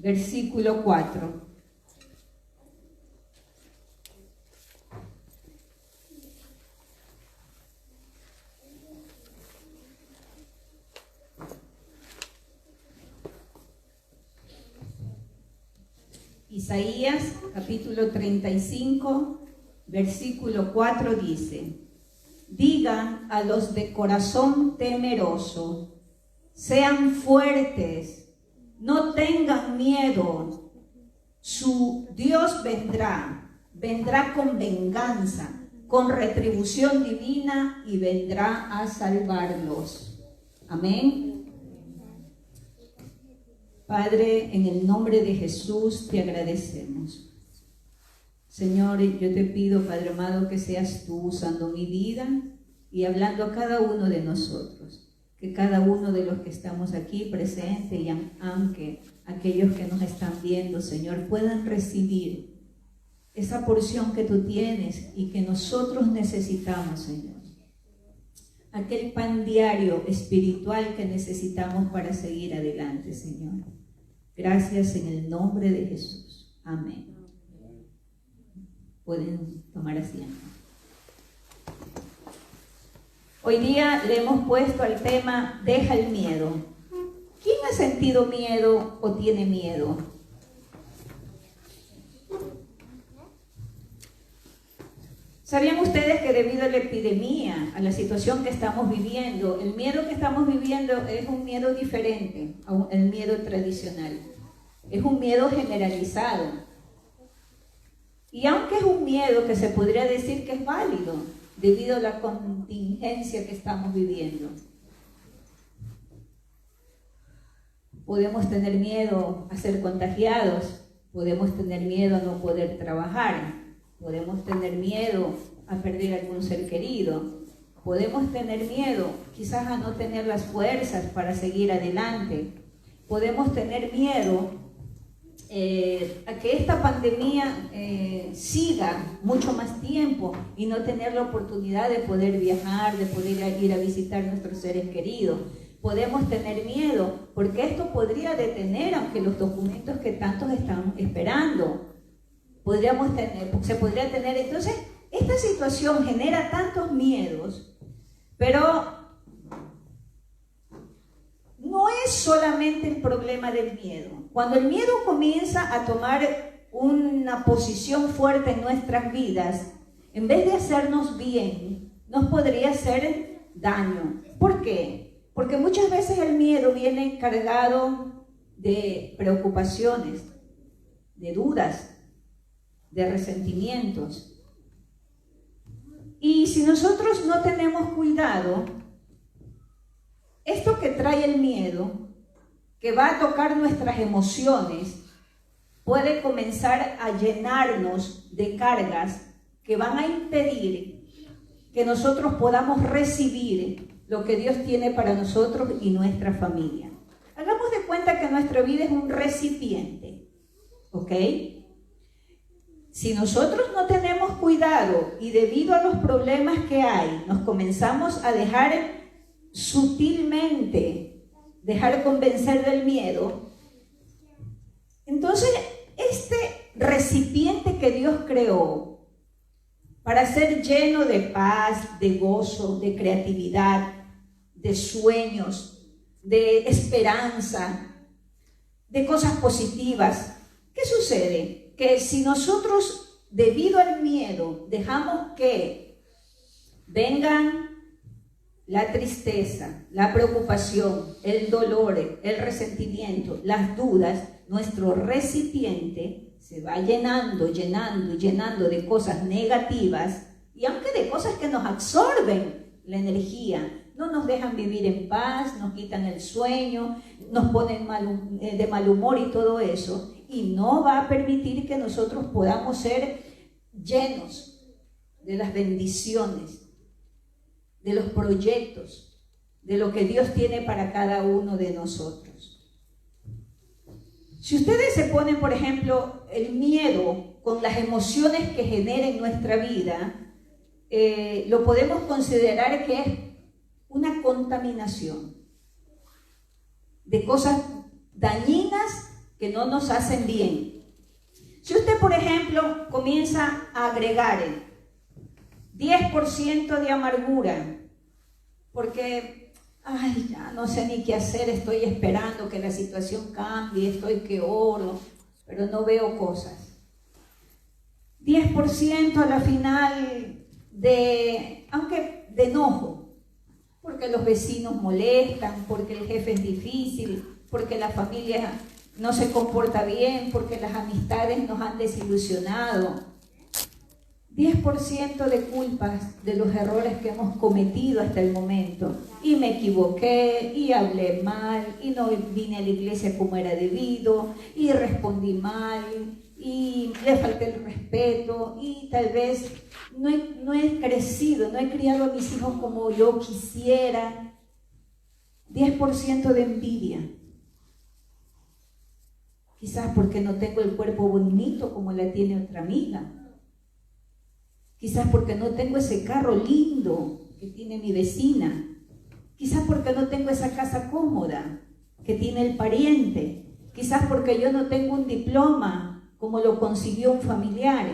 versículo 4. Isaías capítulo 35, versículo 4 dice: digan a los de corazón temeroso, sean fuertes, no tengan miedo, su Dios vendrá con venganza, con retribución divina y vendrá a salvarlos. Amén. Padre, en el nombre de Jesús te agradecemos. Señor, yo te pido, Padre amado, que seas tú usando mi vida y hablando a cada uno de nosotros. Que cada uno de los que estamos aquí presentes y aunque aquellos que nos están viendo, Señor, puedan recibir esa porción que tú tienes y que nosotros necesitamos, Señor. Aquel pan diario espiritual que necesitamos para seguir adelante, Señor. Gracias en el nombre de Jesús. Amén. Pueden tomar asiento. Hoy día le hemos puesto al tema deja el miedo. ¿Quién ha sentido miedo o tiene miedo? ¿Sabían ustedes que debido a la epidemia, a la situación que estamos viviendo, el miedo que estamos viviendo es un miedo diferente al miedo tradicional? Es un miedo generalizado. Y aunque es un miedo que se podría decir que es válido debido a la contingencia que estamos viviendo, podemos tener miedo a ser contagiados, podemos tener miedo a no poder trabajar, podemos tener miedo a perder algún ser querido, podemos tener miedo quizás a no tener las fuerzas para seguir adelante, podemos tener miedo a que esta pandemia siga mucho más tiempo y no tener la oportunidad de poder viajar, de poder ir a visitar a nuestros seres queridos. Podemos tener miedo porque esto podría detener, aunque los documentos que tantos están esperando, se podría tener. Entonces, esta situación genera tantos miedos, pero no es solamente el problema del miedo. Cuando el miedo comienza a tomar una posición fuerte en nuestras vidas, en vez de hacernos bien, nos podría hacer daño. ¿Por qué? Porque muchas veces el miedo viene cargado de preocupaciones, de dudas, de resentimientos. Y si nosotros no tenemos cuidado, esto que trae el miedo, que va a tocar nuestras emociones, puede comenzar a llenarnos de cargas que van a impedir que nosotros podamos recibir lo que Dios tiene para nosotros y nuestra familia. Hagamos de cuenta que nuestra vida es un recipiente, ¿ok? Si nosotros no tenemos cuidado y debido a los problemas que hay, nos comenzamos a dejar convencer del miedo, entonces este recipiente que Dios creó para ser lleno de paz, de gozo, de creatividad, de sueños, de esperanza, de cosas positivas, ¿qué sucede? Que si nosotros, debido al miedo, dejamos que vengan la tristeza, la preocupación, el dolor, el resentimiento, las dudas, nuestro recipiente se va llenando de cosas negativas, y aunque de cosas que nos absorben la energía, no nos dejan vivir en paz, nos quitan el sueño, nos ponen de mal humor y todo eso, y no va a permitir que nosotros podamos ser llenos de las bendiciones, de los proyectos, de lo que Dios tiene para cada uno de nosotros. Si ustedes se ponen, por ejemplo, el miedo con las emociones que genera en nuestra vida, lo podemos considerar que es una contaminación de cosas dañinas que no nos hacen bien. Si usted, por ejemplo, comienza a agregar el 10% de amargura, porque, ay, ya no sé ni qué hacer, estoy esperando que la situación cambie, estoy que oro, pero no veo cosas. 10% a la final aunque de enojo, porque los vecinos molestan, porque el jefe es difícil, porque la familia no se comporta bien, porque las amistades nos han desilusionado. 10% de culpas de los errores que hemos cometido hasta el momento. Y me equivoqué, y hablé mal, y no vine a la iglesia como era debido, y respondí mal, y le falté el respeto, y tal vez no he crecido, no he criado a mis hijos como yo quisiera. 10% de envidia. Quizás porque no tengo el cuerpo bonito como la tiene otra amiga. Quizás porque no tengo ese carro lindo que tiene mi vecina. Quizás porque no tengo esa casa cómoda que tiene el pariente. Quizás porque yo no tengo un diploma como lo consiguió un familiar.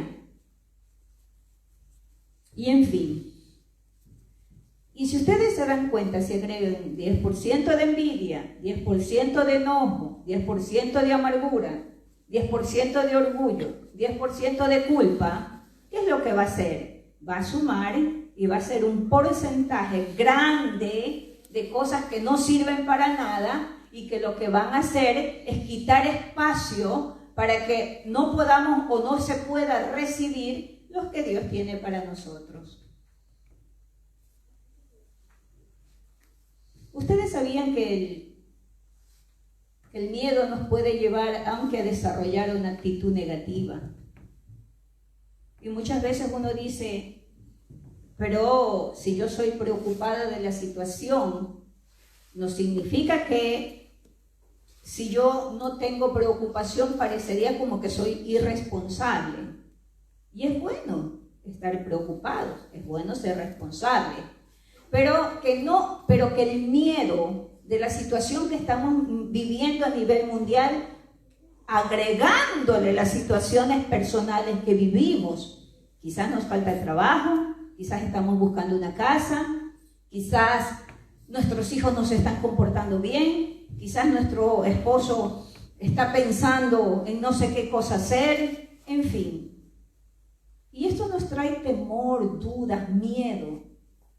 Y en fin. Y si ustedes se dan cuenta, si agregan 10% de envidia, 10% de enojo, 10% de amargura, 10% de orgullo, 10% de culpa, ¿qué es lo que va a hacer? Va a sumar y va a ser un porcentaje grande de cosas que no sirven para nada y que lo que van a hacer es quitar espacio para que no podamos o no se pueda recibir lo que Dios tiene para nosotros. ¿Ustedes sabían que el miedo nos puede llevar, aunque a desarrollar una actitud negativa? Y muchas veces uno dice, pero si yo soy preocupada de la situación, no significa que si yo no tengo preocupación parecería como que soy irresponsable. Y es bueno estar preocupados, es bueno ser responsable. Pero que el miedo de la situación que estamos viviendo a nivel mundial, agregándole las situaciones personales que vivimos, quizás nos falta el trabajo, quizás estamos buscando una casa, quizás nuestros hijos no se están comportando bien, quizás nuestro esposo está pensando en no sé qué cosa hacer, en fin. Y esto nos trae temor, dudas, miedo,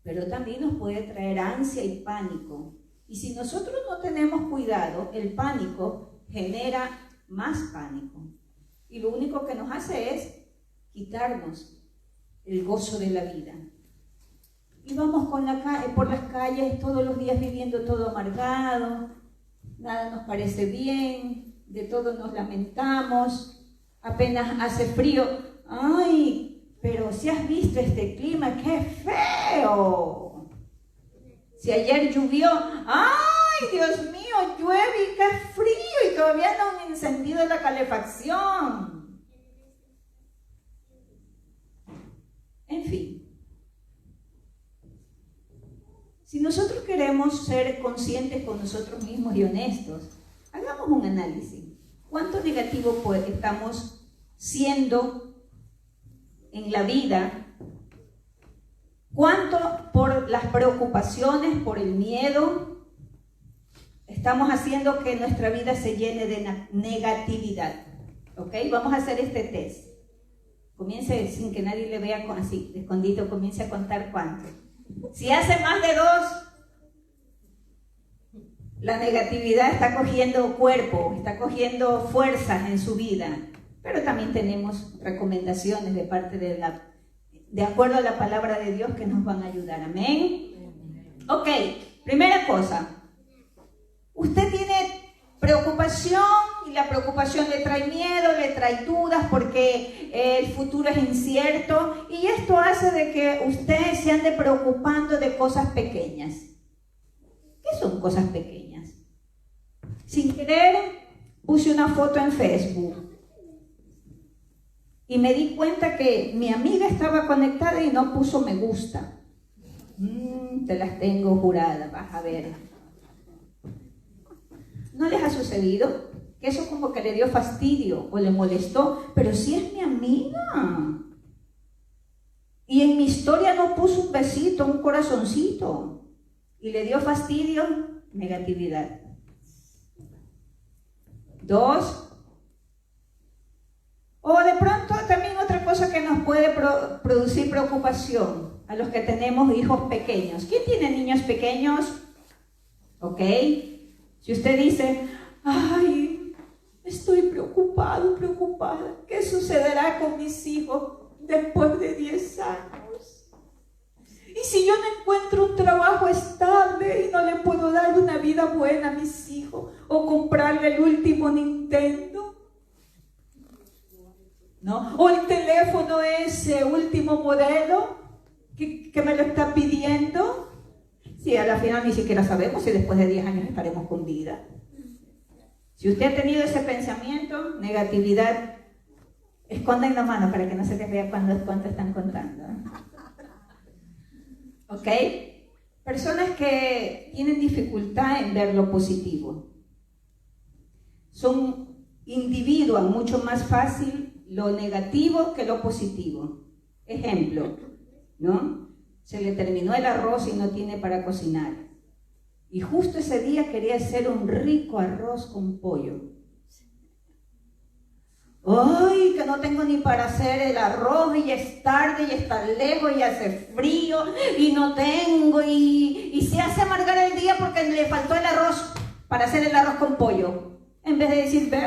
pero también nos puede traer ansia y pánico. Y si nosotros no tenemos cuidado, el pánico genera más pánico. Y lo único que nos hace es quitarnos el gozo de la vida. Y vamos por las calles todos los días viviendo todo amargado, nada nos parece bien, de todo nos lamentamos, apenas hace frío, ¡ay! Pero si has visto este clima, ¡qué feo! Si ayer llovió, ¡ay, Dios mío, llueve y qué frío! Y todavía no han encendido la calefacción. En fin. Si nosotros queremos ser conscientes con nosotros mismos y honestos, hagamos un análisis. ¿Cuánto negativo estamos siendo en la vida? ¿Cuánto por las preocupaciones, por el miedo, estamos haciendo que nuestra vida se llene de negatividad? ¿Ok? Vamos a hacer este test. Comience sin que nadie le vea así, de escondido, comience a contar cuánto. Si hace más de 2, la negatividad está cogiendo cuerpo, está cogiendo fuerzas en su vida. Pero también tenemos recomendaciones de parte de acuerdo a la palabra de Dios que nos van a ayudar. Amén. Ok, primera cosa. Usted tiene preocupación y la preocupación le trae miedo, le trae dudas porque el futuro es incierto y esto hace de que usted se ande preocupando de cosas pequeñas. ¿Qué son cosas pequeñas? Sin querer puse una foto en Facebook y me di cuenta que mi amiga estaba conectada y no puso me gusta. Te las tengo juradas, vas a ver. ¿No les ha sucedido que eso como que le dio fastidio o le molestó, pero si es mi amiga. Y en mi historia no puso un besito, un corazoncito. Y le dio fastidio, negatividad. 2. O de pronto también otra cosa que nos puede producir preocupación a los que tenemos hijos pequeños. ¿Quién tiene niños pequeños? ¿Ok? Si usted dice, ay, estoy preocupado, preocupada, ¿qué sucederá con mis hijos después de 10 años? Y si yo no encuentro un trabajo estable y no le puedo dar una vida buena a mis hijos o comprarle el último Nintendo, ¿no? O el teléfono ese último modelo que me lo está pidiendo. Sí, a la final ni siquiera sabemos si después de 10 años estaremos con vida. Si usted ha tenido ese pensamiento, negatividad, escondan la mano para que no se les vea cuánto están contando. ¿Ok? Personas que tienen dificultad en ver lo positivo. Individuan mucho más fácil lo negativo que lo positivo. Ejemplo, ¿no? Se le terminó el arroz y no tiene para cocinar. Y justo ese día quería hacer un rico arroz con pollo. ¡Ay, que no tengo ni para hacer el arroz! Y es tarde, y está lejos, y hace frío, y no tengo, y se hace amargar el día porque le faltó el arroz para hacer el arroz con pollo. En vez de decir, ve,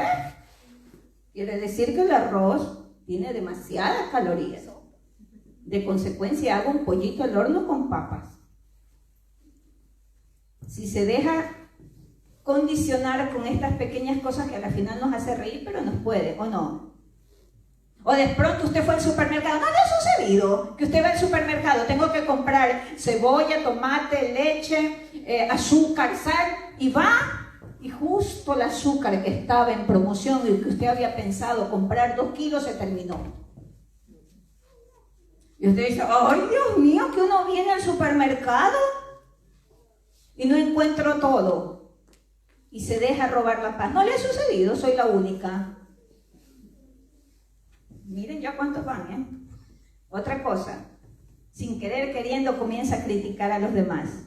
quiere decir que el arroz tiene demasiadas calorías. De consecuencia, hago un pollito al horno con papas. Si se deja condicionar con estas pequeñas cosas que al final nos hace reír, pero nos puede, ¿o no? O de pronto usted fue al supermercado. ¿No le ha sucedido que usted va al supermercado? Tengo que comprar cebolla, tomate, leche, azúcar, sal, y va, y justo el azúcar que estaba en promoción y que usted había pensado comprar 2 kilos se terminó. Y usted dice, ¡ay, Dios mío, que uno viene al supermercado y no encuentro todo! Y se deja robar la paz. ¿No le ha sucedido? Soy la única. Miren ya cuántos van, ¿eh? Otra cosa. Sin querer, queriendo, comienza a criticar a los demás.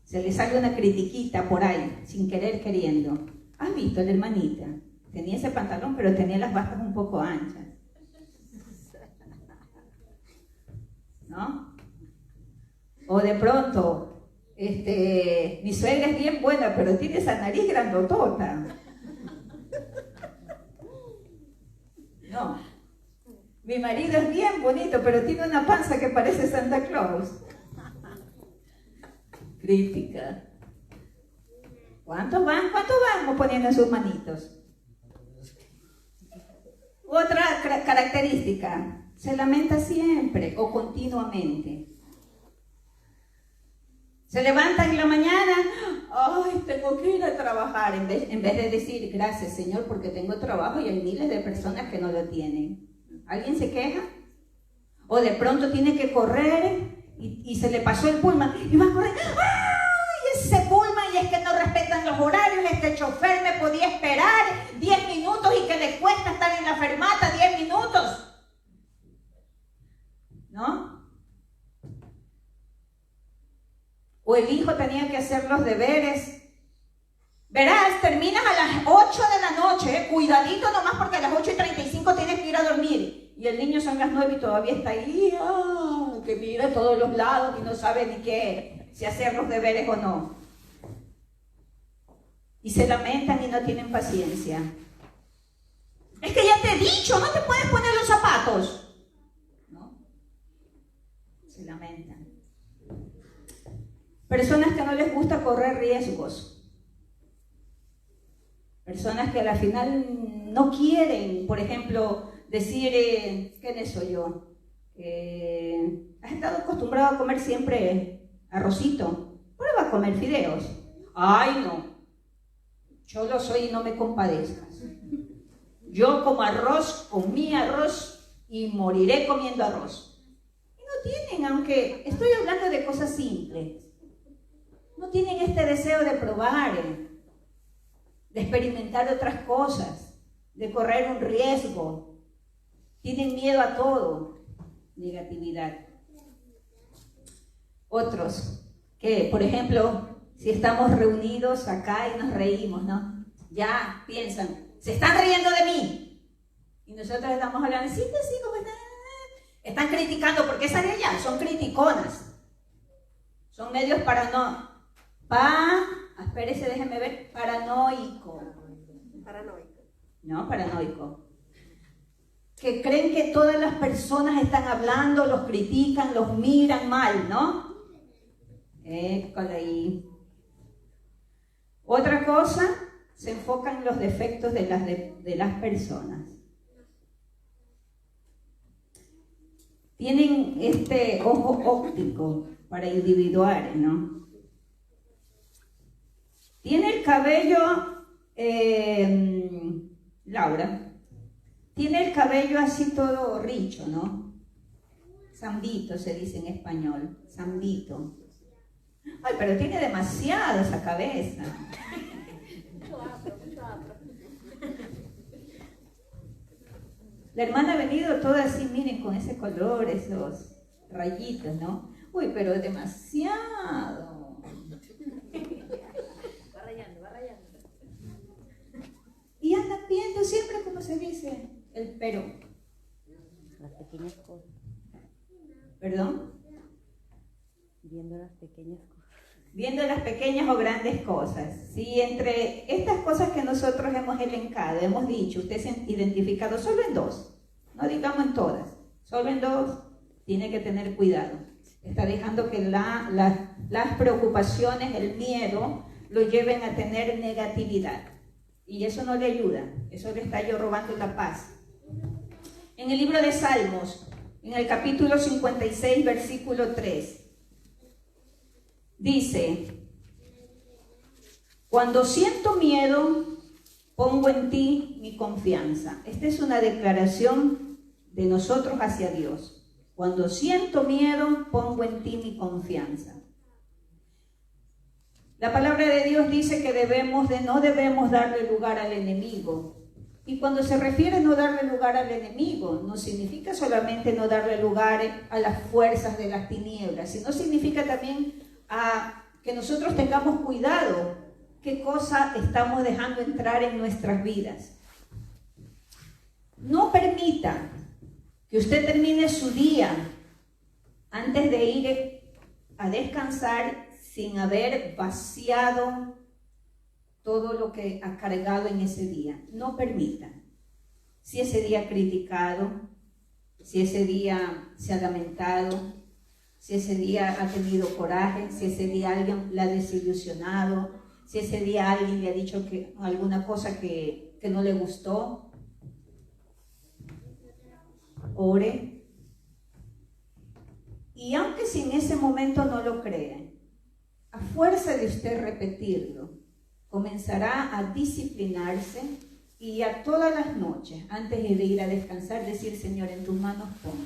Se le sale una critiquita por ahí, sin querer, queriendo. ¿Has visto la hermanita? Tenía ese pantalón, pero tenía las bastas un poco anchas. ¿No? O de pronto, mi suegra es bien buena, pero tiene esa nariz grandotota. No. Mi marido es bien bonito, pero tiene una panza que parece Santa Claus. Crítica. ¿Cuántos van? ¿Cuántos van poniendo en sus manitos? Otra característica. Se lamenta siempre o continuamente. Se levanta en la mañana, ¡ay, tengo que ir a trabajar! En vez de decir, gracias Señor porque tengo trabajo y hay miles de personas que no lo tienen. ¿Alguien se queja? O de pronto tiene que correr y se le pasó el pullman y va a correr, ¡ay, ese pullman! Y es que no respetan los horarios, este chofer me podía esperar 10 minutos y que le cuesta estar en la fermata 10 minutos. ¿No? O el hijo tenía que hacer los deberes. Verás, terminas a las 8 de la noche, cuidadito nomás porque a las 8:35 tienes que ir a dormir. Y el niño son las 9 y todavía está ahí, que mira a todos los lados y no sabe ni qué, si hacer los deberes o no. Y se lamentan y no tienen paciencia. Es que ya te he dicho, no te puedes poner los zapatos. Se lamentan. Personas que no les gusta correr riesgos. Personas que al final no quieren, por ejemplo, decir, ¿quién soy yo? ¿Has estado acostumbrado a comer siempre arrocito? Prueba a comer fideos. ¡Ay, no! Yo lo soy y no me compadezcas. Yo como arroz, comí arroz y moriré comiendo arroz. Tienen, aunque estoy hablando de cosas simples, no tienen este deseo de probar. de experimentar otras cosas, de correr un riesgo. Tienen miedo a todo. Negatividad. Otros que, por ejemplo, si estamos reunidos acá y nos reímos, ¿no? Ya piensan, se están riendo de mí. Y nosotros estamos hablando, sí, ¿cómo están? Están criticando, porque esa de allá son criticonas. Son medios espérese, déjeme ver, paranoico. No, paranoico. Que creen que todas las personas están hablando, los critican, los miran mal, ¿no? Ahí. Otra cosa, se enfocan en los defectos de las personas. Tienen este ojo óptico para individuar, ¿no? Tiene el cabello, Laura, tiene el cabello así todo richo, ¿no? Zambito se dice en español, zambito. Ay, pero tiene demasiado esa cabeza. La hermana ha venido toda así, miren, con ese color, esos rayitos, ¿no? Uy, pero es demasiado. Va rayando. Y anda viendo siempre, como se dice, el pero. Las pequeñas cosas. ¿Perdón? Viendo las pequeñas cosas. Viendo las pequeñas o grandes cosas. Si entre estas cosas que nosotros hemos elencado, hemos dicho, usted se ha identificado solo en dos, no digamos en todas, solo en dos, tiene que tener cuidado. Está dejando que las preocupaciones, el miedo, lo lleven a tener negatividad. Y eso no le ayuda, eso le está robando la paz. En el libro de Salmos, en el capítulo 56, versículo 3, dice: cuando siento miedo, pongo en ti mi confianza. Esta es una declaración de nosotros hacia Dios. Cuando siento miedo, pongo en ti mi confianza. La palabra de Dios dice que no debemos darle lugar al enemigo. Y cuando se refiere a no darle lugar al enemigo, no significa solamente no darle lugar a las fuerzas de las tinieblas, sino significa también que nosotros tengamos cuidado qué cosa estamos dejando entrar en nuestras vidas. No permita que usted termine su día antes de ir a descansar sin haber vaciado todo lo que ha cargado en ese día. No permita. Si ese día ha criticado, si ese día se ha lamentado, si ese día ha tenido coraje, si ese día alguien la ha desilusionado, si ese día alguien le ha dicho alguna cosa que no le gustó, ore. Y aunque si en ese momento no lo cree, a fuerza de usted repetirlo, comenzará a disciplinarse y a todas las noches, antes de ir a descansar, decir: Señor, en tus manos pongo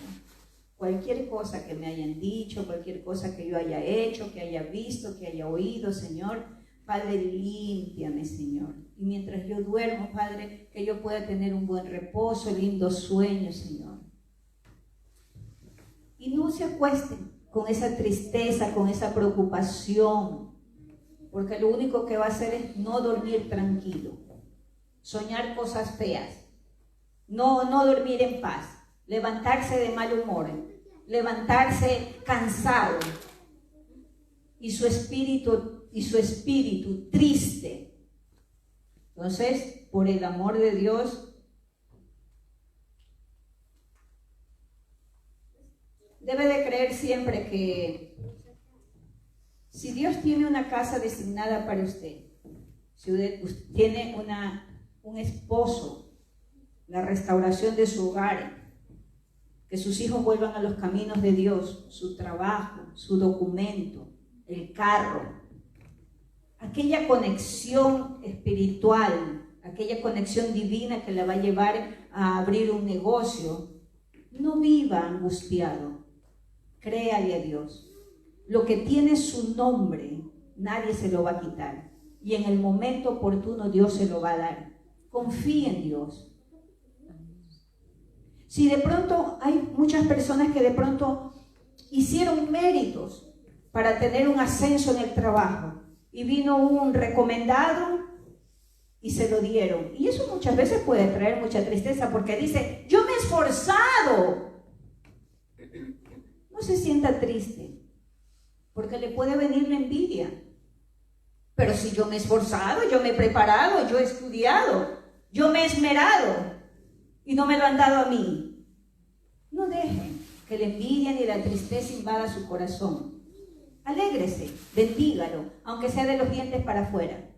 cualquier cosa que me hayan dicho, cualquier cosa que yo haya hecho, que haya visto, que haya oído, Señor, Padre, límpiame, Señor. Y mientras yo duermo, Padre, que yo pueda tener un buen reposo, lindos sueños, Señor. Y no se acuesten con esa tristeza, con esa preocupación, porque lo único que va a hacer es no dormir tranquilo, soñar cosas feas, no dormir en paz, levantarse de mal humor, levantarse cansado y su espíritu triste. Entonces, por el amor de Dios, debe de creer siempre que si Dios tiene una casa designada para usted, si usted tiene un esposo, la restauración de su hogar, que sus hijos vuelvan a los caminos de Dios, su trabajo, su documento, el carro, aquella conexión espiritual, aquella conexión divina que le va a llevar a abrir un negocio, no viva angustiado, créale a Dios. Lo que tiene su nombre, nadie se lo va a quitar. y en el momento oportuno Dios se lo va a dar. Confíe en Dios. Si de pronto hay muchas personas que de pronto hicieron méritos para tener un ascenso en el trabajo y vino un recomendado y se lo dieron. Y eso muchas veces puede traer mucha tristeza porque dice, yo me he esforzado. No se sienta triste porque le puede venir la envidia. Pero si yo me he esforzado, yo me he preparado, yo he estudiado, yo me he esmerado y no me lo han dado a mí. No dejen que la envidia ni la tristeza invada su corazón. Alégrese, bendígalo, aunque sea de los dientes para afuera.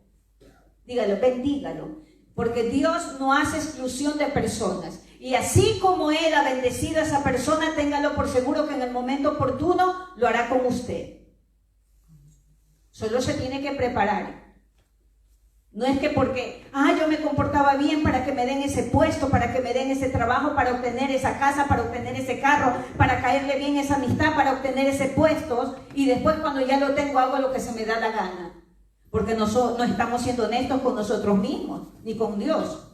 Dígalo, bendígalo, porque Dios no hace exclusión de personas. Y así como Él ha bendecido a esa persona, téngalo por seguro que en el momento oportuno lo hará con usted. Solo se tiene que preparar. No es que porque, yo me comportaba bien para que me den ese puesto, para que me den ese trabajo, para obtener esa casa, para obtener ese carro, para caerle bien esa amistad, para obtener ese puesto, y después cuando ya lo tengo hago lo que se me da la gana. Porque no estamos siendo honestos con nosotros mismos, ni con Dios.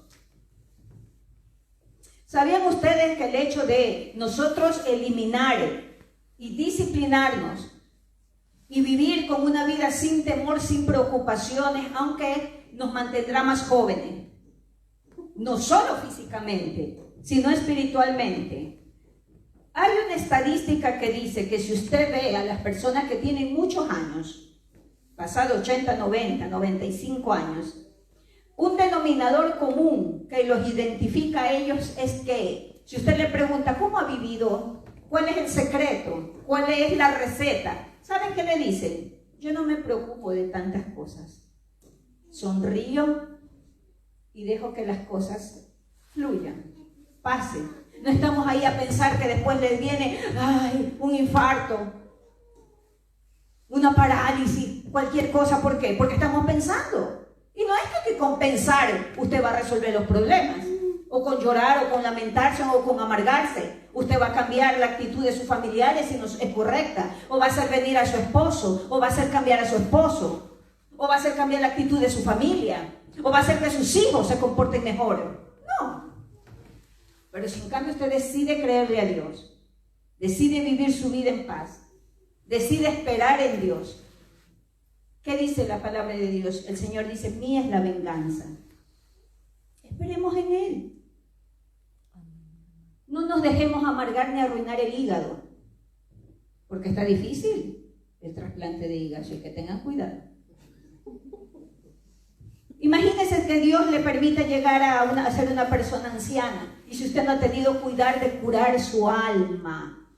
¿Sabían ustedes que el hecho de nosotros eliminar y disciplinarnos y vivir con una vida sin temor, sin preocupaciones, aunque nos mantendrá más jóvenes, no solo físicamente, sino espiritualmente? Hay una estadística que dice que si usted ve a las personas que tienen muchos años, pasados 80, 90, 95 años, un denominador común que los identifica a ellos es que, si usted le pregunta ¿cómo ha vivido? ¿Cuál es el secreto? ¿Cuál es la receta? ¿Saben qué le dicen? Yo no me preocupo de tantas cosas. Sonrío y dejo que las cosas fluyan, pasen. No estamos ahí a pensar que después les viene un infarto, una parálisis, cualquier cosa. ¿Por qué? Porque estamos pensando. Y no es que con pensar usted va a resolver los problemas, o con llorar, o con lamentarse, o con amargarse. Usted va a cambiar la actitud de sus familiares si no es correcta, o va a hacer venir a su esposo, o va a hacer cambiar a su esposo, o va a hacer cambiar la actitud de su familia, o va a hacer que sus hijos se comporten mejor. No. Pero si en cambio usted decide creerle a Dios, decide vivir su vida en paz, decide esperar en Dios. ¿Qué dice la palabra de Dios? El Señor dice, mía es la venganza. Esperemos en Él. No nos dejemos amargar ni arruinar el hígado, porque está difícil el trasplante de hígado, así que tengan cuidado. Imagínese que Dios le permita llegar a ser una persona anciana, y si usted no ha tenido cuidar de curar su alma,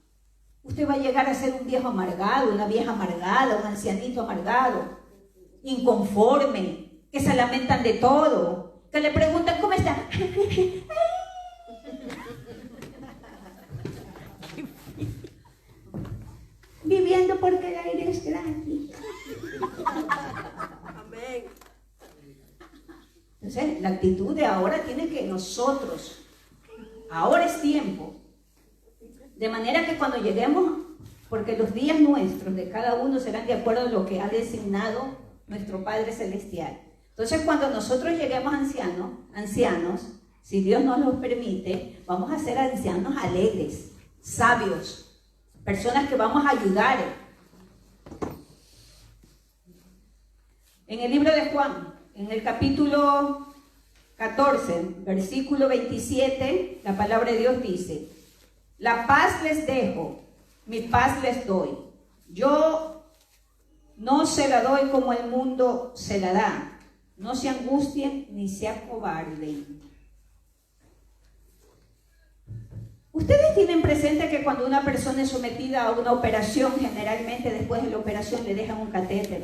usted va a llegar a ser un viejo amargado, una vieja amargada, un ancianito amargado, inconforme, que se lamentan de todo, que le preguntan ¿cómo está? Viviendo porque el aire es gratis. Amén. Entonces, la actitud de ahora tiene que nosotros, ahora es tiempo, de manera que cuando lleguemos, porque los días nuestros de cada uno serán de acuerdo a lo que ha designado nuestro Padre Celestial. Entonces, cuando nosotros lleguemos ancianos, si Dios nos lo permite, vamos a ser ancianos alegres, sabios, personas que vamos a ayudar. En el libro de Juan, en el capítulo 14, versículo 27, la palabra de Dios dice, la paz les dejo, mi paz les doy. Yo no se la doy como el mundo se la da. No se angustien ni se acobarden. Ustedes tienen presente que cuando una persona es sometida a una operación, generalmente después de la operación le dejan un catéter.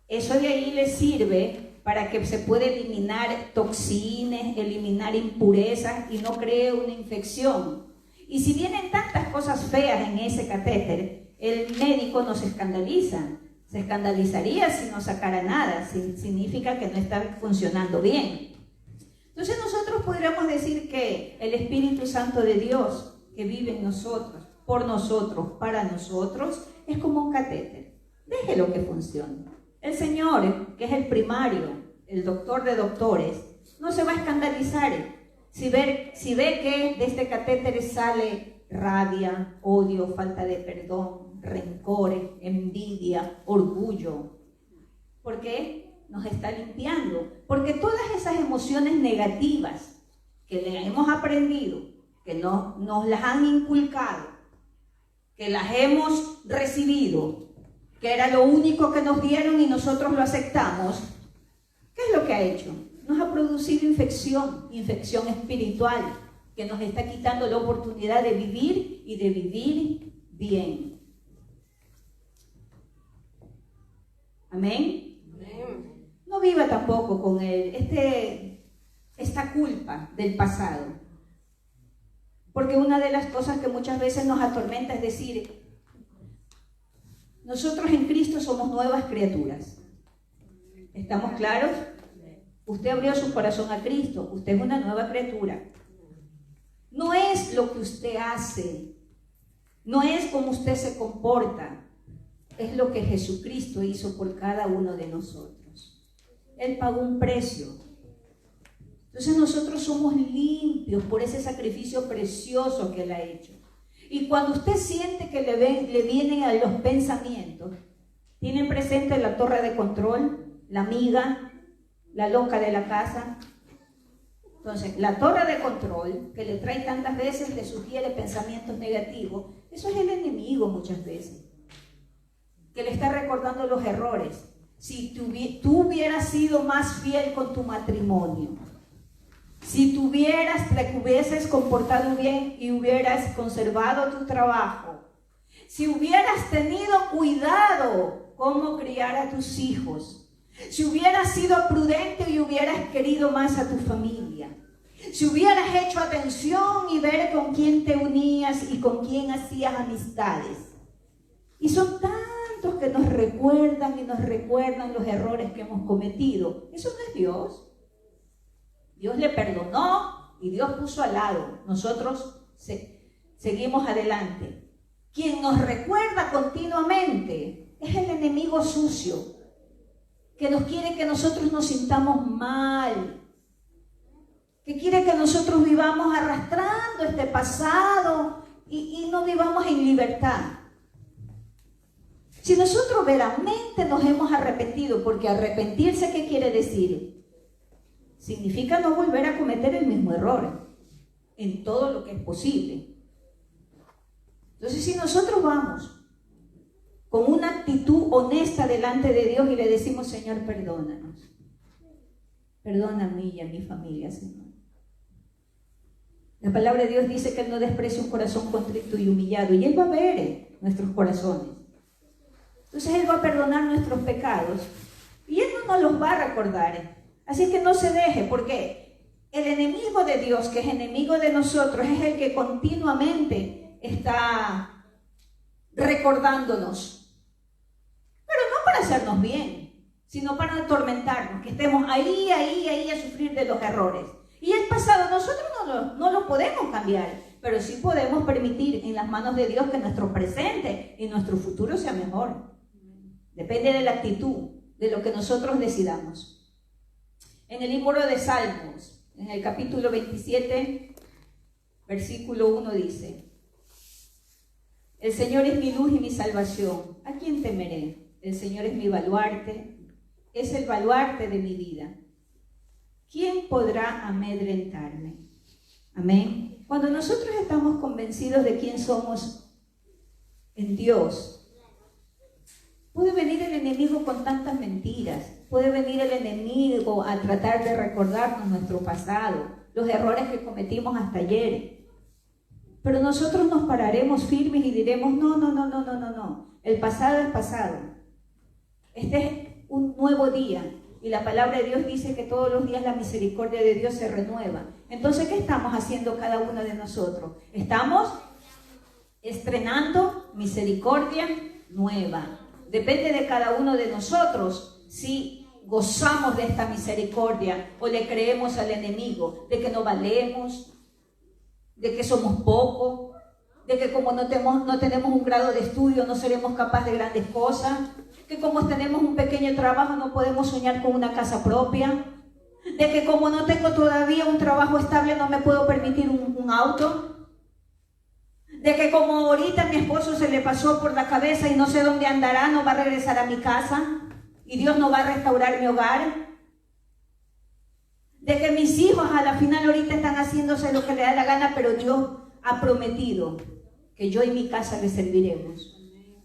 Eso de ahí les sirve para que se pueda eliminar toxinas, eliminar impurezas y no cree una infección. Y si vienen tantas cosas feas en ese catéter, el médico no se escandaliza. Se escandalizaría si no sacara nada, significa que no está funcionando bien. Entonces nosotros podríamos decir que el Espíritu Santo de Dios que vive en nosotros, por nosotros, para nosotros, es como un catéter. Déjelo que funcione. El Señor, que es el primario, el doctor de doctores, no se va a escandalizar si ve que de este catéter sale rabia, odio, falta de perdón, rencor, envidia, orgullo. ¿Por qué? Nos está limpiando. Porque todas esas emociones negativas que le hemos aprendido, que nos las han inculcado, que las hemos recibido, que era lo único que nos dieron y nosotros lo aceptamos, ¿qué es lo que ha hecho? Nos ha producido infección espiritual, que nos está quitando la oportunidad de vivir y de vivir bien. Amén. No viva tampoco con esta culpa del pasado. Porque una de las cosas que muchas veces nos atormenta es decir, nosotros en Cristo somos nuevas criaturas. ¿Estamos claros? Usted abrió su corazón a Cristo, usted es una nueva criatura. No es lo que usted hace, no es como usted se comporta, es lo que Jesucristo hizo por cada uno de nosotros. Él pagó un precio. Entonces nosotros somos limpios por ese sacrificio precioso que Él ha hecho. Y cuando usted siente que le vienen a los pensamientos, tienen presente la torre de control, la amiga, la loca de la casa. Entonces, la torre de control, que le trae tantas veces, le sugiere pensamientos negativos, eso es el enemigo muchas veces, que le está recordando los errores. Si tú hubieras sido más fiel con tu matrimonio, si te hubieses comportado bien y hubieras conservado tu trabajo, si hubieras tenido cuidado cómo criar a tus hijos, si hubieras sido prudente y hubieras querido más a tu familia, si hubieras hecho atención y ver con quién te unías y con quién hacías amistades. Y son tantos que nos recuerdan y nos recuerdan los errores que hemos cometido. Eso no es Dios. Dios le perdonó y Dios puso al lado. Nosotros seguimos adelante. Quien nos recuerda continuamente es el enemigo sucio, que nos quiere que nosotros nos sintamos mal, que quiere que nosotros vivamos arrastrando este pasado y no vivamos en libertad. Si nosotros verdaderamente nos hemos arrepentido, porque arrepentirse, ¿qué quiere decir? Significa no volver a cometer el mismo error en todo lo que es posible. Entonces, si nosotros vamos con una actitud honesta delante de Dios y le decimos, Señor, perdónanos. Perdona a mí y a mi familia, Señor. La palabra de Dios dice que Él no desprecia un corazón contrito y humillado, y Él va a ver nuestros corazones. Entonces Él va a perdonar nuestros pecados y Él no nos los va a recordar. Así que no se deje, porque el enemigo de Dios, que es enemigo de nosotros, es el que continuamente está recordándonos. Pero no para hacernos bien, sino para atormentarnos, que estemos ahí a sufrir de los errores. Y el pasado nosotros no lo podemos cambiar, pero sí podemos permitir en las manos de Dios que nuestro presente y nuestro futuro sea mejor. Depende de la actitud, de lo que nosotros decidamos. En el libro de Salmos, en el capítulo 27, versículo 1 dice: el Señor es mi luz y mi salvación, ¿a quién temeré? El Señor es mi baluarte, es el baluarte de mi vida. ¿Quién podrá amedrentarme? Amén. Cuando nosotros estamos convencidos de quién somos en Dios, puede venir el enemigo con tantas mentiras, puede venir el enemigo a tratar de recordarnos nuestro pasado, los errores que cometimos hasta ayer. Pero nosotros nos pararemos firmes y diremos, no, el pasado es pasado. Este es un nuevo día. Y la palabra de Dios dice que todos los días la misericordia de Dios se renueva. Entonces, ¿qué estamos haciendo cada uno de nosotros? Estamos estrenando misericordia nueva. Depende de cada uno de nosotros si gozamos de esta misericordia o le creemos al enemigo, de que no valemos, de que somos pocos, de que como no tenemos un grado de estudio no seremos capaces de grandes cosas, que como tenemos un pequeño trabajo no podemos soñar con una casa propia, de que como no tengo todavía un trabajo estable no me puedo permitir un auto, de que como ahorita mi esposo se le pasó por la cabeza y no sé dónde andará, no va a regresar a mi casa y Dios no va a restaurar mi hogar, de que mis hijos a la final ahorita están haciéndose lo que le da la gana, pero Dios ha prometido que yo y mi casa le serviremos.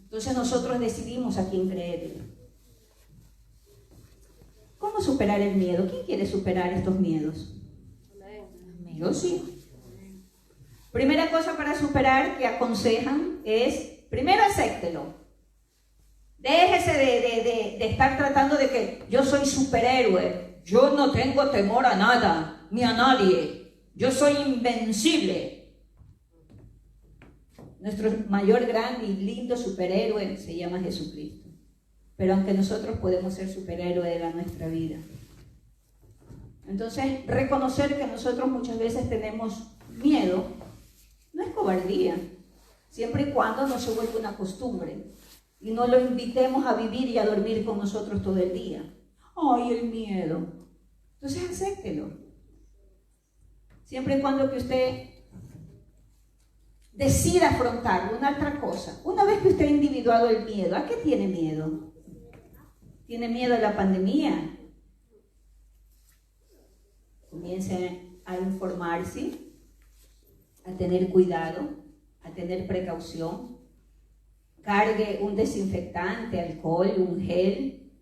Entonces nosotros decidimos a quién creerle. ¿Cómo superar el miedo? ¿Quién quiere superar estos miedos? Yo sí. Primera cosa para superar que aconsejan es, primero acéptelo. Déjese de estar tratando de que yo soy superhéroe. Yo no tengo temor a nada, ni a nadie. Yo soy invencible. Nuestro mayor, gran y lindo superhéroe se llama Jesucristo. Pero aunque nosotros podemos ser superhéroes de nuestra vida. Entonces, reconocer que nosotros muchas veces tenemos miedo no es cobardía, siempre y cuando no se vuelva una costumbre y no lo invitemos a vivir y a dormir con nosotros todo el día. ¡Ay, el miedo! Entonces, acéptelo. Siempre y cuando que usted decida afrontarlo. Una otra cosa, una vez que usted ha individuado el miedo, ¿a qué tiene miedo? ¿Tiene miedo a la pandemia? Comience a informarse, a tener cuidado, a tener precaución. Cargue un desinfectante, alcohol, un gel.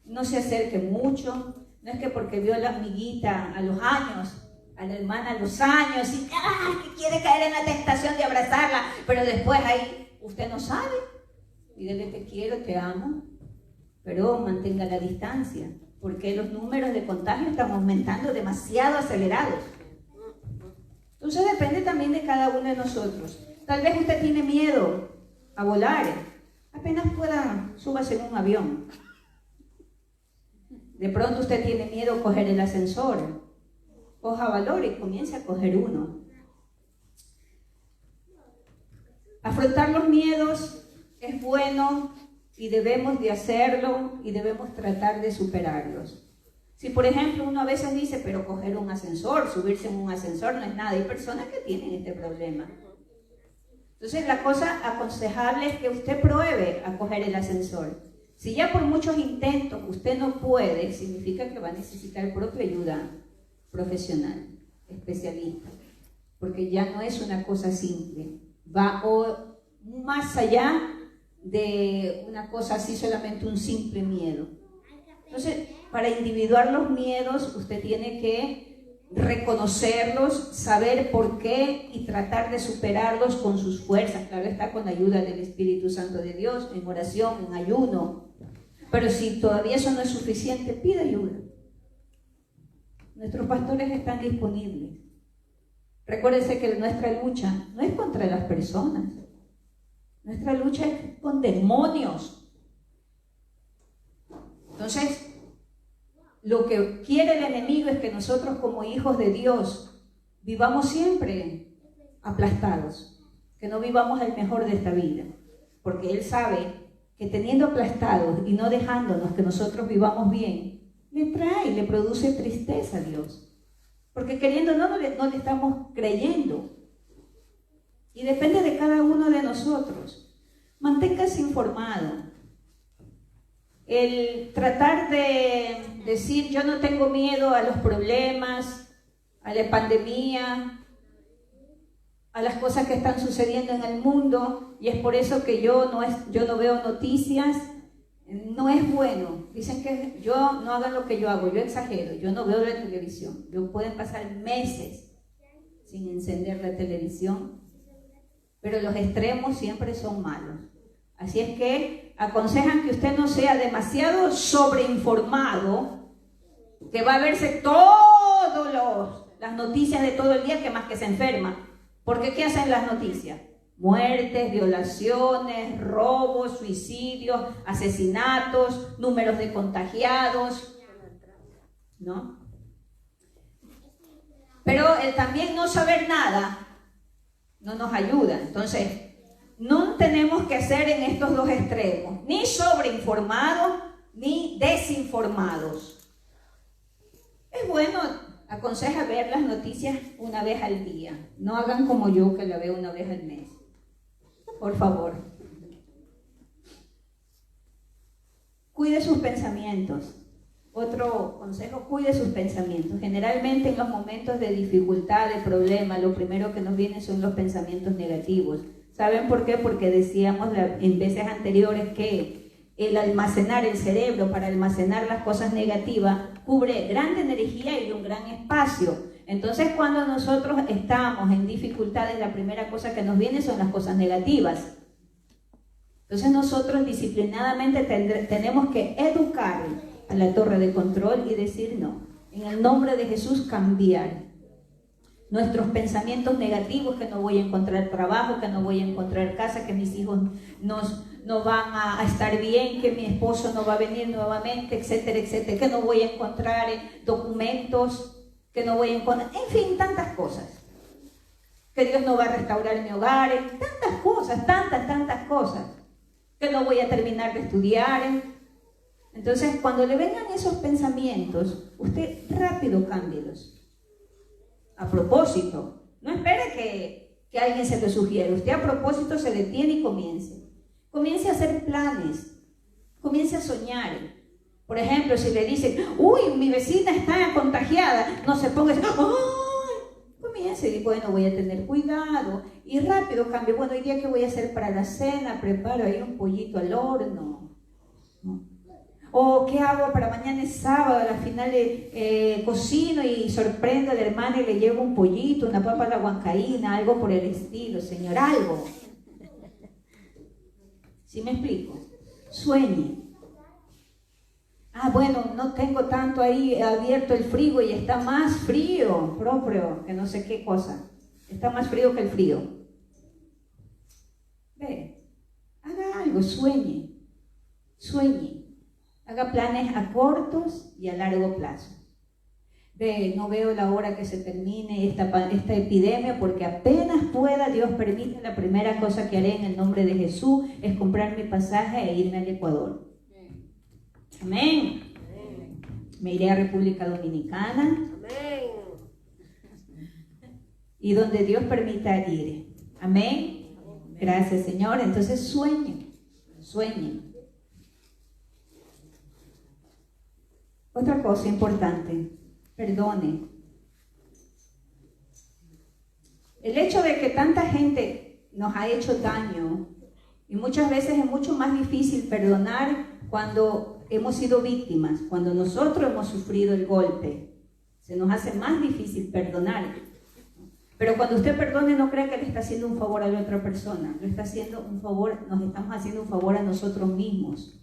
No se acerque mucho. No es que porque vio a la amiguita a los años, a la hermana a los años, y que quiere caer en la tentación de abrazarla, pero después ahí usted no sabe. Dígale te quiero, te amo, pero mantenga la distancia, porque los números de contagio están aumentando demasiado acelerados. Entonces depende también de cada uno de nosotros. Tal vez usted tiene miedo a volar. Apenas pueda, súbase en un avión. De pronto usted tiene miedo a coger el ascensor. Coja valor y comience a coger uno. Afrontar los miedos es bueno y debemos de hacerlo y debemos tratar de superarlos. Si por ejemplo uno a veces dice, pero coger un ascensor, subirse en un ascensor no es nada. Hay personas que tienen este problema. Entonces la cosa aconsejable es que usted pruebe a coger el ascensor. Si ya por muchos intentos usted no puede, significa que va a necesitar propia ayuda profesional, especialista, porque ya no es una cosa simple, va más allá de una cosa así, solamente un simple miedo. Entonces, para individuar los miedos, usted tiene que reconocerlos, saber por qué y tratar de superarlos con sus fuerzas. Claro está, con la ayuda del Espíritu Santo de Dios, en oración, en ayuno. Pero si todavía eso no es suficiente, pida ayuda. Nuestros pastores están disponibles. Recuérdense que nuestra lucha no es contra las personas. Nuestra lucha es con demonios. Entonces, lo que quiere el enemigo es que nosotros como hijos de Dios vivamos siempre aplastados, que no vivamos el mejor de esta vida, porque Él sabe que teniendo aplastados y no dejándonos que nosotros vivamos bien, le produce tristeza a Dios, porque queriendo no le estamos creyendo, y depende de cada uno de nosotros. Manténgase informado. El tratar de decir yo no tengo miedo a los problemas, a la pandemia, a las cosas que están sucediendo en el mundo, y es por eso que yo no veo noticias, no es bueno. Dicen que yo no hagan lo que yo hago, yo exagero, yo no veo la televisión. Pueden pasar meses sin encender la televisión, pero los extremos siempre son malos. Así es que aconsejan que usted no sea demasiado sobreinformado, que va a verse todas las noticias de todo el día, que más que se enferma. Porque ¿qué hacen las noticias? Muertes, violaciones, robos, suicidios, asesinatos, números de contagiados, ¿no? Pero el también no saber nada no nos ayuda. Entonces, no tenemos que ser en estos dos extremos, ni sobreinformados ni desinformados. Es bueno, aconseja ver las noticias una vez al día. No hagan como yo, que la veo una vez al mes. Por favor. Cuide sus pensamientos. Otro consejo, cuide sus pensamientos. Generalmente en los momentos de dificultad, de problema, lo primero que nos viene son los pensamientos negativos. ¿Saben por qué? Porque decíamos en veces anteriores que el almacenar el cerebro para almacenar las cosas negativas cubre gran energía y un gran espacio. Entonces, cuando nosotros estamos en dificultades, la primera cosa que nos viene son las cosas negativas. Entonces, nosotros disciplinadamente tenemos que educar a la torre de control y decir no. En el nombre de Jesús, cambiar nuestros pensamientos negativos, que no voy a encontrar trabajo, que no voy a encontrar casa, que mis hijos no van a estar bien, que mi esposo no va a venir nuevamente, etcétera, etcétera, que no voy a encontrar documentos, que no voy a encontrar, en fin, tantas cosas, que Dios no va a restaurar mi hogar, tantas cosas, tantas cosas, que no voy a terminar de estudiar. Entonces, cuando le vengan esos pensamientos, usted rápido cámbielos. A propósito, no espere que alguien se lo sugiera. Usted a propósito se detiene y comience a hacer planes, comience a soñar. Por ejemplo, si le dicen, uy, mi vecina está contagiada, no se ponga, ¡ay! Comience y bueno, voy a tener cuidado y rápido cambie. Bueno, hoy día, ¿qué voy a hacer para la cena? Preparo ahí un pollito al horno, ¿no? O ¿qué hago para mañana? Es sábado, al final cocino y sorprendo a la hermana y le llevo un pollito, una papa a la huancaína, algo por el estilo, Señor, algo. ¿Sí me explico? Sueñe. Ah, bueno, no tengo tanto ahí abierto el frigo y está más frío, propio, que no sé qué cosa. Está más frío que el frío. Ve, haga algo, sueñe. Haga planes a cortos y a largo plazo. No veo la hora que se termine esta epidemia, porque apenas pueda, Dios permite, la primera cosa que haré en el nombre de Jesús es comprar mi pasaje e irme al Ecuador. Amén. Me iré a República Dominicana. Amén. Y donde Dios permita ir. Amén. Gracias, Señor. Entonces sueñen. Otra cosa importante, perdone. El hecho de que tanta gente nos ha hecho daño, y muchas veces es mucho más difícil perdonar cuando hemos sido víctimas, cuando nosotros hemos sufrido el golpe, se nos hace más difícil perdonar. Pero cuando usted perdone, no crea que le está haciendo un favor a la otra persona, le está haciendo un favor, nos estamos haciendo un favor a nosotros mismos.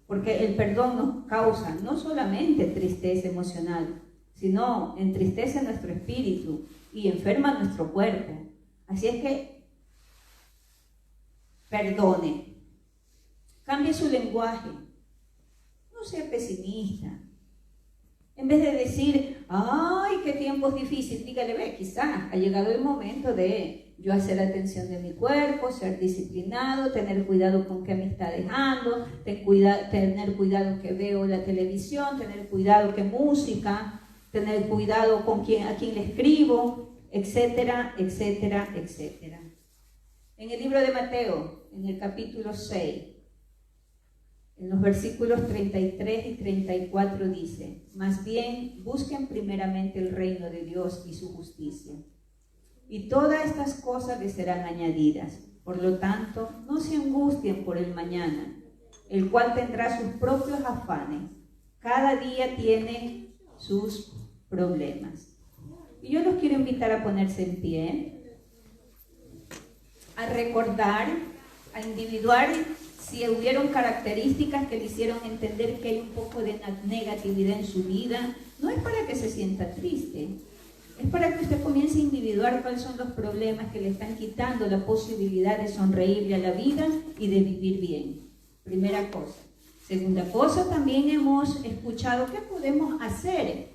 Porque el perdón nos causa no solamente tristeza emocional, sino entristece nuestro espíritu y enferma nuestro cuerpo. Así es que perdone. Cambie su lenguaje. No sea pesimista. En vez de decir, ay, qué tiempo es difícil, dígale, ve, quizás ha llegado el momento de yo hacer atención de mi cuerpo, ser disciplinado, tener cuidado con qué me está dejando, tener cuidado que veo la televisión, tener cuidado que música, tener cuidado con a quién le escribo, etcétera, etcétera, etcétera. En el libro de Mateo, en el capítulo 6, en los versículos 33 y 34 dice, más bien busquen primeramente el reino de Dios y su justicia, y todas estas cosas les serán añadidas. Por lo tanto, no se angustien por el mañana, el cual tendrá sus propios afanes. Cada día tiene sus problemas. Y yo los quiero invitar a ponerse en pie, a recordar, a individuar si hubieron características que le hicieron entender que hay un poco de negatividad en su vida. No es para que se sienta triste, es para que usted comience a individuar cuáles son los problemas que le están quitando la posibilidad de sonreírle a la vida y de vivir bien. Primera cosa. Segunda cosa, también hemos escuchado qué podemos hacer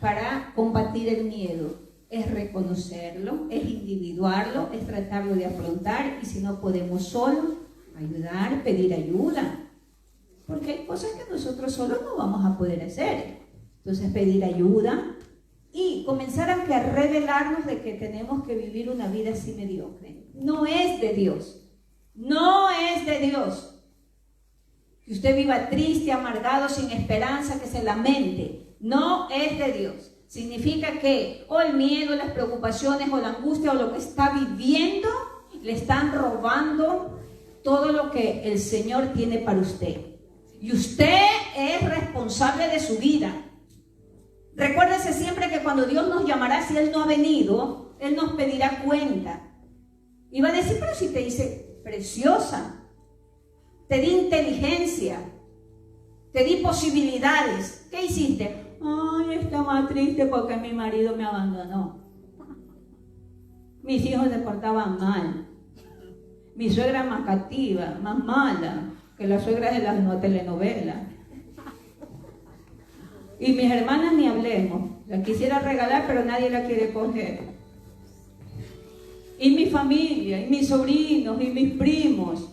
para combatir el miedo. es reconocerlo, es individuarlo, es tratarlo de afrontar, y si no podemos solo, ayudar, pedir ayuda. Porque hay cosas que nosotros solos no vamos a poder hacer. Entonces pedir ayuda y comenzar a revelarnos de que tenemos que vivir una vida así mediocre. No es de Dios. No es de Dios. Que usted viva triste, amargado, sin esperanza, que se lamente. No es de Dios. Significa que o el miedo, las preocupaciones o la angustia o lo que está viviendo le están robando todo lo que el Señor tiene para usted. Y usted es responsable de su vida. Recuérdese siempre que cuando Dios nos llamará, si Él no ha venido, Él nos pedirá cuenta. Y va a decir, pero si te hice preciosa, te di inteligencia, te di posibilidades, ¿qué hiciste? Ay, estaba triste porque mi marido me abandonó. Mis hijos se portaban mal. Mi suegra más cativa, más mala que la suegra de las telenovelas. Y mis hermanas ni hablemos. La quisiera regalar, pero nadie la quiere coger. Y mi familia, y mis sobrinos, y mis primos.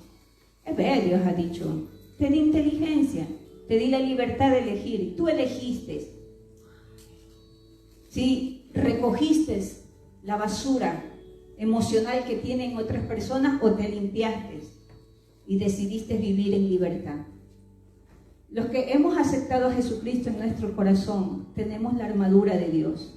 Es ver, Dios ha dicho, te di inteligencia, te di la libertad de elegir. Tú elegiste. Si recogiste la basura emocional que tienen otras personas, o te limpiaste y decidiste vivir en libertad. Los que hemos aceptado a Jesucristo en nuestro corazón, tenemos la armadura de Dios.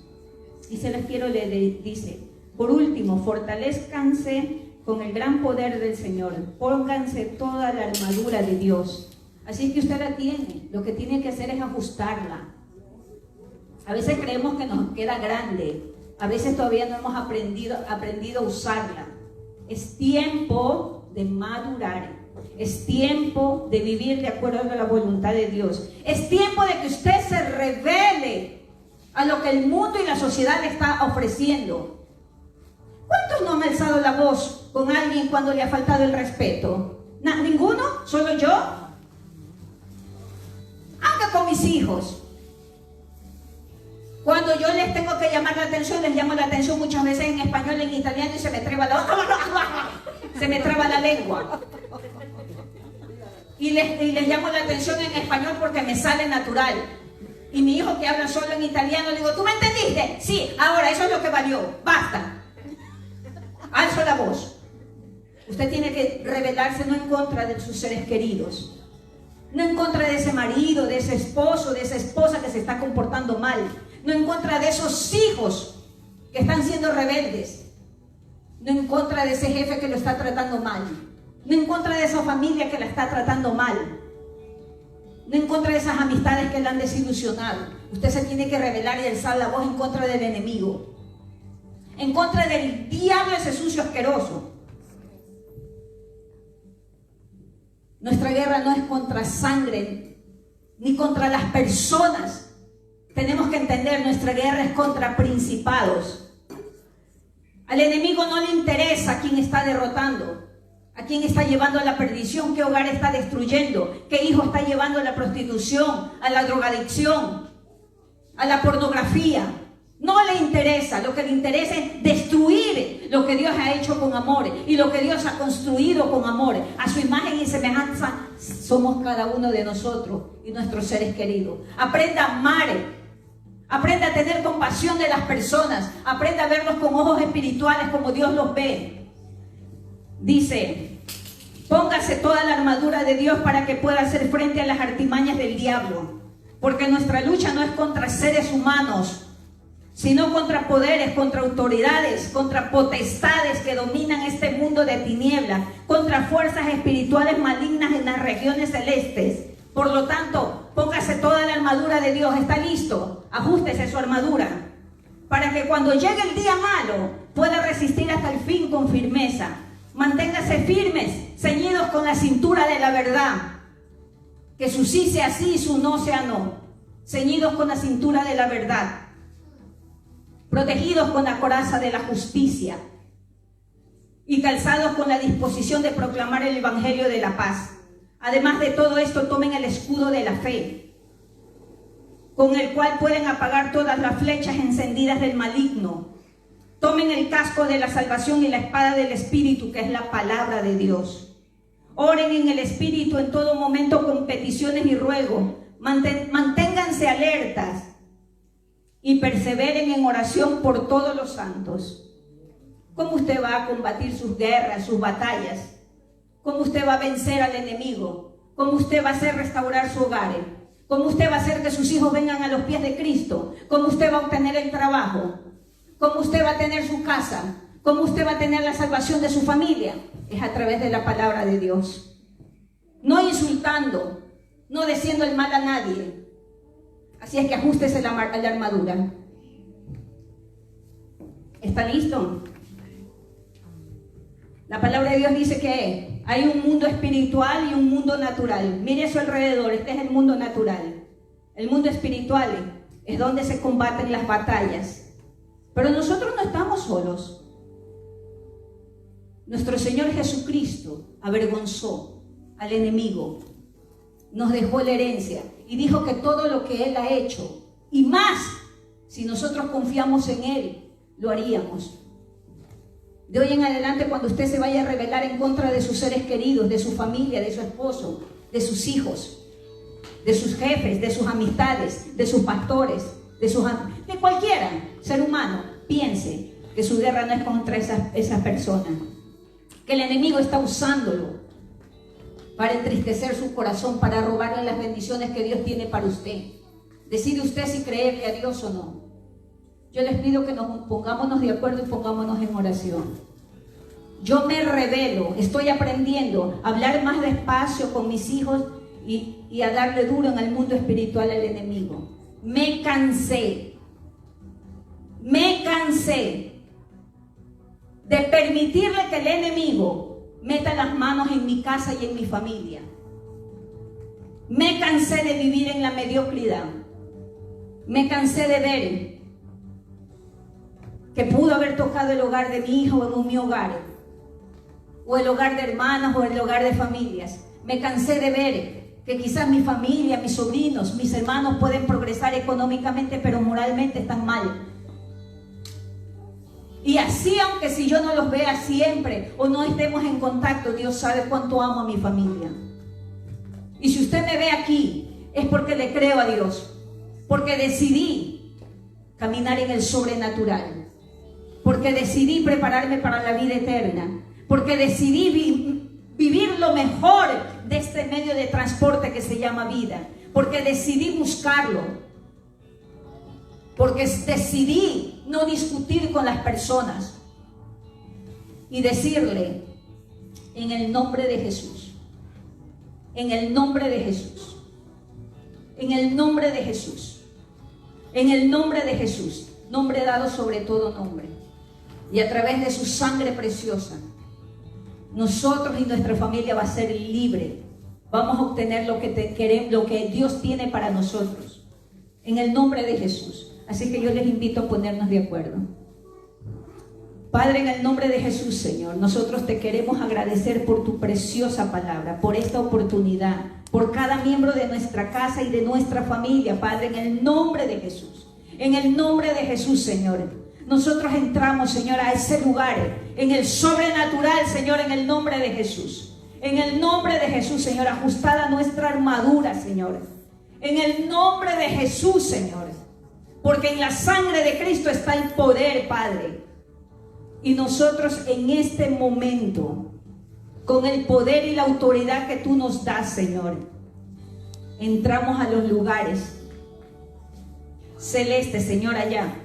Y se les quiero leer, dice, por último, fortalezcanse con el gran poder del Señor. Pónganse toda la armadura de Dios. Así que usted la tiene. Lo que tiene que hacer es ajustarla. A veces creemos que nos queda grande. A veces todavía no hemos aprendido a usarla. Es tiempo de madurar. Es tiempo de vivir de acuerdo a la voluntad de Dios. Es tiempo de que usted se revele a lo que el mundo y la sociedad le está ofreciendo. ¿Cuántos no han alzado la voz con alguien cuando le ha faltado el respeto? ¿Ninguno? ¿Solo yo? Anda con mis hijos. Cuando yo les tengo que llamar la atención, les llamo la atención muchas veces en español, en italiano, y se me traba la lengua. Y les llamo la atención en español porque me sale natural. Y mi hijo que habla solo en italiano, le digo, ¿tú me entendiste? Sí, ahora eso es lo que valió, basta. Alzo la voz. Usted tiene que rebelarse no en contra de sus seres queridos, no en contra de ese marido, de ese esposo, de esa esposa que se está comportando mal, no en contra de esos hijos que están siendo rebeldes, no en contra de ese jefe que lo está tratando mal, no en contra de esa familia que la está tratando mal, no en contra de esas amistades que la han desilusionado. Usted se tiene que rebelar y alzar la voz en contra del enemigo, en contra del diablo, ese sucio asqueroso. Nuestra guerra no es contra sangre ni contra las personas. Tenemos que entender, nuestra guerra es contra principados. Al enemigo no le interesa a quién está derrotando, a quién está llevando a la perdición, qué hogar está destruyendo, qué hijo está llevando a la prostitución, a la drogadicción, a la pornografía. No le interesa. Lo que le interesa es destruir lo que Dios ha hecho con amor y lo que Dios ha construido con amor. A su imagen y semejanza somos cada uno de nosotros y nuestros seres queridos. Aprenda a amar. Aprenda a tener compasión de las personas. Aprenda a verlos con ojos espirituales como Dios los ve. Dice, póngase toda la armadura de Dios para que pueda hacer frente a las artimañas del diablo. Porque nuestra lucha no es contra seres humanos, sino contra poderes, contra autoridades, contra potestades que dominan este mundo de tinieblas, contra fuerzas espirituales malignas en las regiones celestes. Por lo tanto, póngase toda la armadura de Dios. ¿Está listo? Ajústese su armadura para que cuando llegue el día malo pueda resistir hasta el fin con firmeza. Manténgase firmes, ceñidos con la cintura de la verdad. Que su sí sea sí y su no sea no. Ceñidos con la cintura de la verdad. Protegidos con la coraza de la justicia y calzados con la disposición de proclamar el evangelio de la paz. Además de todo esto, tomen el escudo de la fe, con el cual pueden apagar todas las flechas encendidas del maligno. Tomen el casco de la salvación y la espada del Espíritu, que es la palabra de Dios. Oren en el Espíritu en todo momento con peticiones y ruegos. Manténganse alertas y perseveren en oración por todos los santos. ¿Cómo usted va a combatir sus guerras, sus batallas? ¿Cómo usted va a vencer al enemigo? ¿Cómo usted va a hacer restaurar su hogar? ¿Cómo usted va a hacer que sus hijos vengan a los pies de Cristo? ¿Cómo usted va a obtener el trabajo? ¿Cómo usted va a tener su casa? ¿Cómo usted va a tener la salvación de su familia? Es a través de la palabra de Dios. No insultando, no diciendo el mal a nadie. Así es que ajústese la armadura. ¿Está listo? La palabra de Dios dice que hay un mundo espiritual y un mundo natural. Mire a su alrededor, este es el mundo natural. El mundo espiritual es donde se combaten las batallas. Pero nosotros no estamos solos. Nuestro Señor Jesucristo avergonzó al enemigo, nos dejó la herencia y dijo que todo lo que Él ha hecho y más, si nosotros confiamos en Él, lo haríamos. De hoy en adelante, cuando usted se vaya a rebelar en contra de sus seres queridos, de su familia, de su esposo, de sus hijos, de sus jefes, de sus amistades, de sus pastores, de cualquiera ser humano, piense que su guerra no es contra esa persona, que el enemigo está usándolo para entristecer su corazón, para robarle las bendiciones que Dios tiene para usted. Decide usted si creerle a Dios o no. Yo les pido que nos pongámonos de acuerdo y pongámonos en oración. Yo me revelo, estoy aprendiendo a hablar más despacio con mis hijos y a darle duro en el mundo espiritual al enemigo. Me cansé de permitirle que el enemigo meta las manos en mi casa y en mi familia. Me cansé de vivir en la mediocridad. Me cansé de ver que pudo haber tocado el hogar de mi hijo o mi hogar, o el hogar de hermanas o el hogar de familias. Me cansé de ver que quizás mi familia, mis sobrinos, mis hermanos pueden progresar económicamente, pero moralmente están mal. Y así, aunque si yo no los vea siempre o no estemos en contacto, Dios sabe cuánto amo a mi familia. Y si usted me ve aquí, es porque le creo a Dios, porque decidí caminar en el sobrenatural, porque decidí prepararme para la vida eterna, porque decidí vivir lo mejor de este medio de transporte que se llama vida, porque decidí buscarlo, porque decidí no discutir con las personas y decirle: en el nombre de Jesús, en el nombre de Jesús, en el nombre de Jesús, en el nombre de Jesús, nombre dado sobre todo nombre, y a través de su sangre preciosa, nosotros y nuestra familia va a ser libre. Vamos a obtener lo que Dios tiene para nosotros, en el nombre de Jesús. Así que yo les invito a ponernos de acuerdo. Padre, en el nombre de Jesús, Señor, nosotros te queremos agradecer por tu preciosa palabra, por esta oportunidad, por cada miembro de nuestra casa y de nuestra familia, Padre, en el nombre de Jesús. En el nombre de Jesús, Señor, nosotros entramos, Señor, a ese lugar, en el sobrenatural, Señor, en el nombre de Jesús. En el nombre de Jesús, Señor, ajustada nuestra armadura, Señor. En el nombre de Jesús, Señor. Porque en la sangre de Cristo está el poder, Padre. Y nosotros en este momento, con el poder y la autoridad que tú nos das, Señor, entramos a los lugares celestes, Señor, allá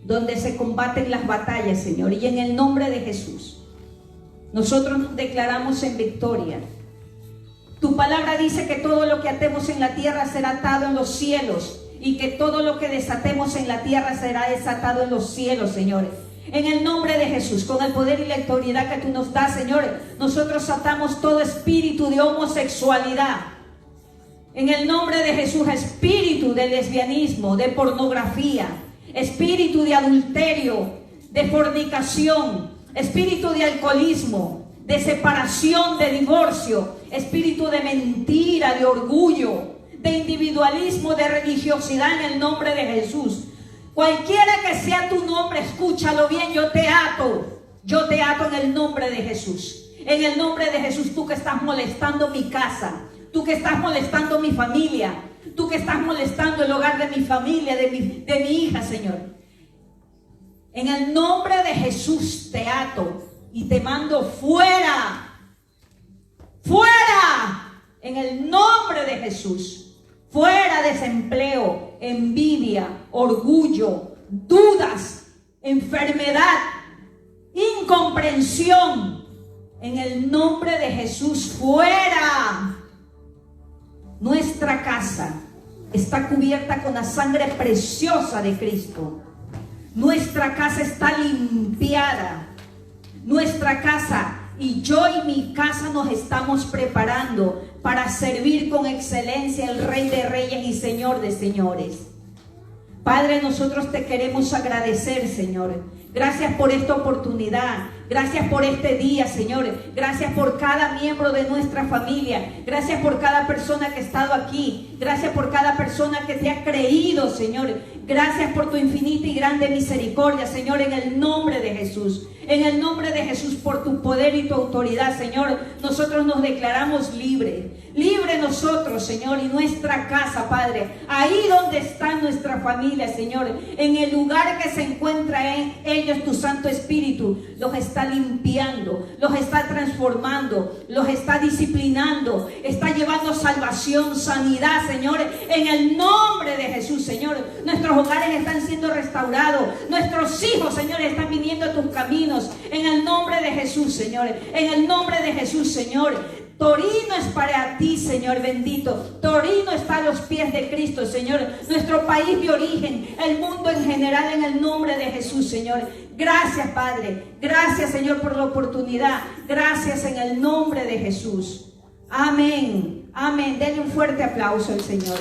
donde se combaten las batallas, Señor. Y en el nombre de Jesús, nosotros nos declaramos en victoria. Tu palabra dice que todo lo que atemos en la tierra será atado en los cielos, y que todo lo que desatemos en la tierra será desatado en los cielos, Señor. En el nombre de Jesús, con el poder y la autoridad que tú nos das, Señor, nosotros atamos todo espíritu de homosexualidad. En el nombre de Jesús, espíritu de lesbianismo, de pornografía, espíritu de adulterio, de fornicación, espíritu de alcoholismo, de separación, de divorcio, espíritu de mentira, de orgullo, de individualismo, de religiosidad, en el nombre de Jesús. Cualquiera que sea tu nombre nombre, escúchalo bien, yo te ato en el nombre de Jesús. En el nombre de Jesús, tú que estás molestando mi casa, tú que estás molestando mi familia, tú que estás molestando el hogar de mi familia, de mi hija, Señor. En el nombre de Jesús te ato y te mando fuera. Fuera. En el nombre de Jesús. Fuera desempleo, envidia, orgullo, dudas, enfermedad, incomprensión. En el nombre de Jesús, fuera. Nuestra casa está cubierta con la sangre preciosa de Cristo. Nuestra casa está limpiada. Nuestra casa y yo y mi casa nos estamos preparando para servir con excelencia al Rey de Reyes y Señor de Señores. Padre, nosotros te queremos agradecer, Señor. Gracias por esta oportunidad. Gracias por este día, Señor. Gracias por cada miembro de nuestra familia. Gracias por cada persona que ha estado aquí. Gracias por cada persona que te ha creído, Señor. Gracias por tu infinita y grande misericordia, Señor, en el nombre de Jesús. En el nombre de Jesús, por tu poder y tu autoridad, Señor, nosotros nos declaramos libres. Libre nosotros, Señor, y nuestra casa, Padre. Ahí donde está nuestra familia, Señor. En el lugar que se encuentra en ellos tu Santo Espíritu. Los está limpiando, los está transformando, los está disciplinando. Está llevando salvación, sanidad, Señor. En el nombre de Jesús, Señor. Nuestros hogares están siendo restaurados. Nuestros hijos, Señor, están viniendo a tus caminos. En el nombre de Jesús, Señor. En el nombre de Jesús, Señor. Torino es para ti, Señor bendito. Torino está a los pies de Cristo, Señor. Nuestro país de origen, el mundo en general, en el nombre de Jesús, Señor. Gracias, Padre. Gracias, Señor, por la oportunidad. Gracias en el nombre de Jesús. Amén. Amén. Denle un fuerte aplauso al Señor.